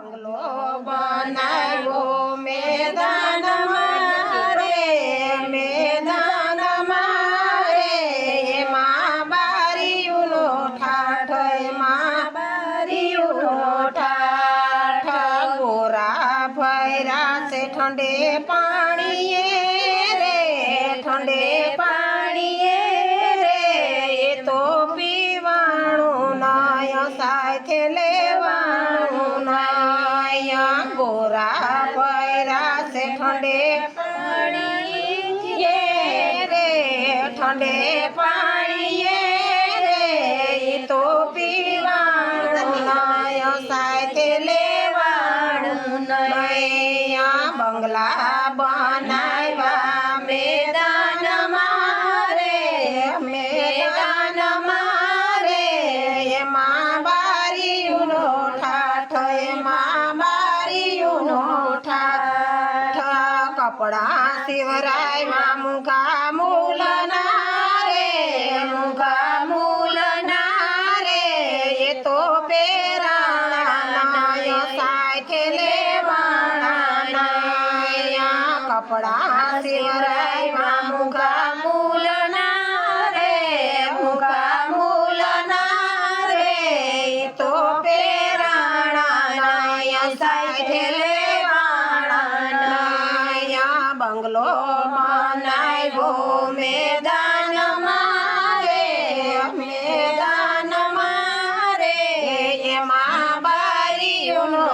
બંગલો બનાવ્યો મેદાનમાં રે, મેદાનમાં રે, એમાં બારીઓનો ઠાઠ, એમાં બારીઓનો ઠાઠ, ગોરા ભર્યા છે ઠંડે પાણીએ રે, ઠંડે પાણીએ રે, એ તો પીવાનું નય સાથે લેવાનું નય, ગોરા ભર્યા છે ઠંડે પાણીએ રે, ઠંડે પાણીએ રે, એ તો પીવાનું નય સાથે લેવાનું નય, બંગલા બનાવ્યા મેદાનમાં રે, મેદાનમાં રે, એમાં બારીઓનો ઠાઠ, એમાં બારીઓનો ઠાઠ, કપડાં સીવરાવ્યા મૂંગા મૂલના રે, મૂંગા મૂલના રે, એ તો પહેરાણા નય સાથે લેવાણા નય, કપડાં સીવરાવ્યા મૂંગા મૂલના રે, મૂંગા મૂલના રે, એ તો પહેરાણા નય સાથે લેવાણા નય, બંગલો બનાવ્યો મેદાનમાં રે, મેદાનમાં રે, એમાં બારીઓનો